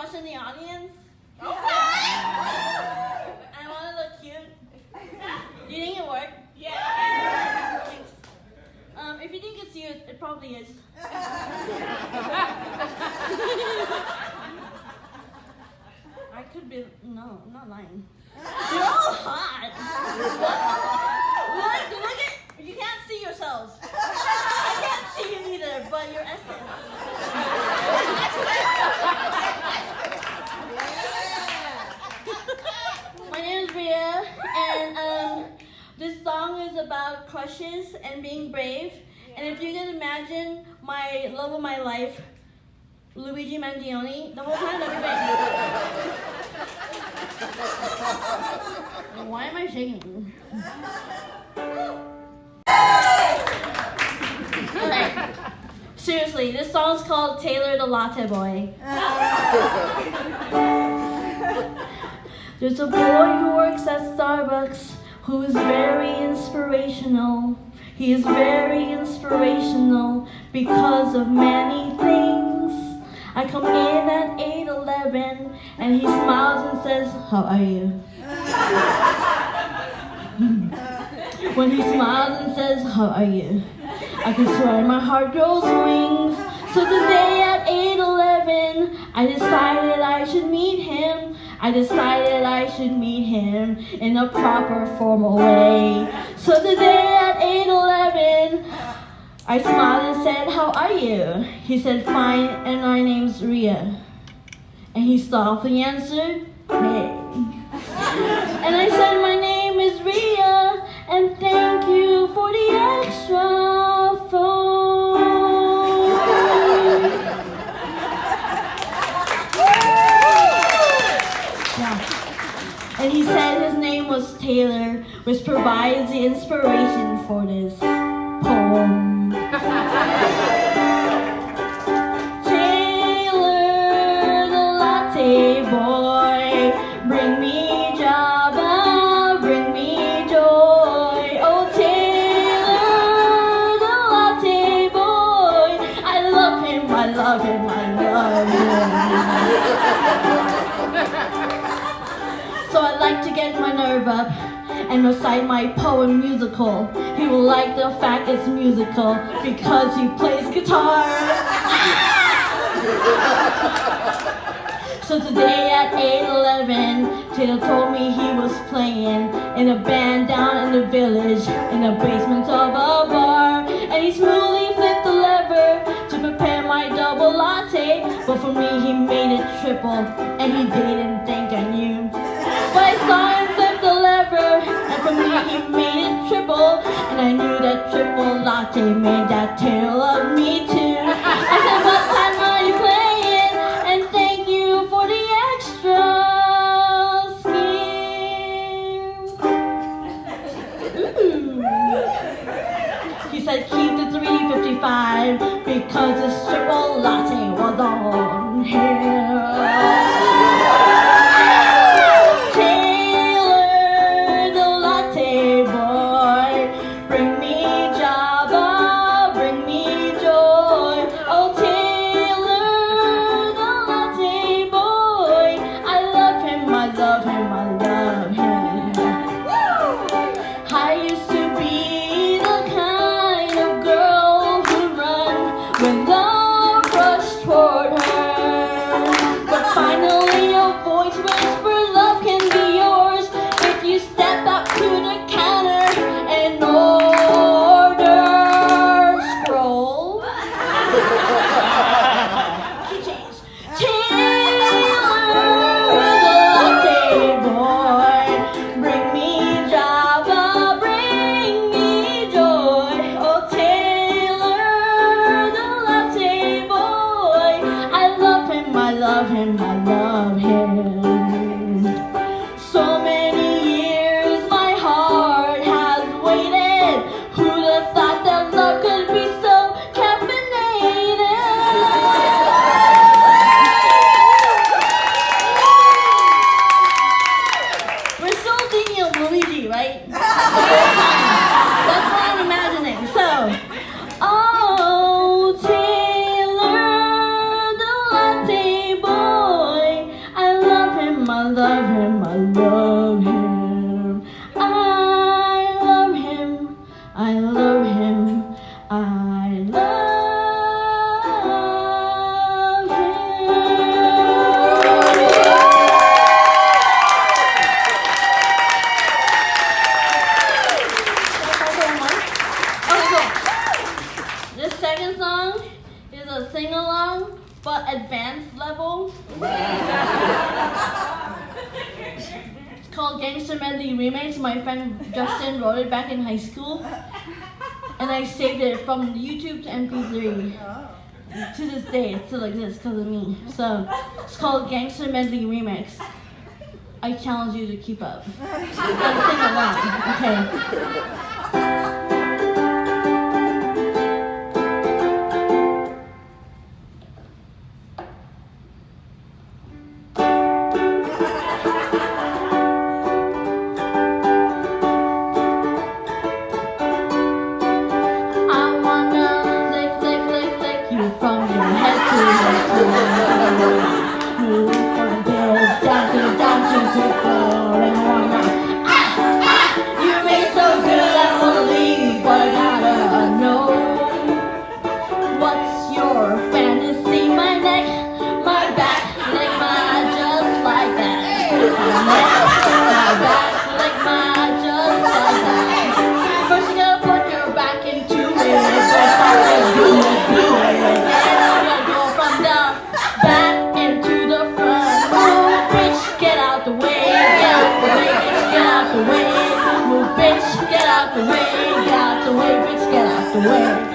crush in the audience? And I want to look cute. Do you think it worked? Yeah. Thanks. If you think it's you, it probably is. I could be. No, I'm not lying. You're all hot. Look at. You can't see yourselves. I can't see you either, but your essence. My name is Ria, and this song is about crushes and being brave. And if you can imagine my love of my life, Luigi Mangione, the whole time, that'd be great. Why am I shaking? Okay. Seriously, this song's called Taylor the Latte Boy. There's a boy who works at Starbucks who is very inspirational. He is very inspirational because of many things. I come in at 8:11 and he smiles and says, "How are you?" When he smiles and says, "How are you?" I can swear my heart grows wings. So today at 8:11, I decided I should meet him. I decided I should meet him in a proper formal way. So today at 8:11, I smiled and said, "How are you?" He said, "Fine, and my name's Ria." And he softly answered, "Hey." And I said, "My name is Ria, and thank you for the extra phone." Yeah. And he said his name was Taylor, which provides the inspiration for this poem. Taylor the latte boy, bring me Java, bring me joy. Oh, Taylor the latte boy, I love him, I love him, I love him. So I'd like to get my nerve up and recite my poem musical. He will like the fact it's musical because he plays guitar. So today at 8:11, Taylor told me he was playing in a band down in the village in the basement of a bar. And he smoothly flipped the lever to prepare my double latte. But for me he made it triple, and he didn't think I knew. But I saw him flip the lever, and for me he made it triple. And I knew that triple latte made that tale of me too. I said, "What time are you playing? And thank you for the extra scheme." Ooh. He said, "Keep the 355 because this triple latte was on here." Oh, Taylor the latte boy, love him, I love him. I love him, I love him, I love him. This second song is a sing-along, but advanced level. It's called Gangster Medley Remix. My friend Justin wrote it back in high school, and I saved it from YouTube to MP3. To this day, it still exists because of me. So it's called Gangster Medley Remix. I challenge you to keep up. And sing along, okay? From your head to move from the bed down to the floor, and I wanna you made so good I don't wanna leave, but I gotta know what's your fantasy? My neck, my back, like mine, just like that. My neck, my back, like mine, just like that. First you gotta put your back into it, just like do it. Move, bitch, get out the way, bitch, get out the way.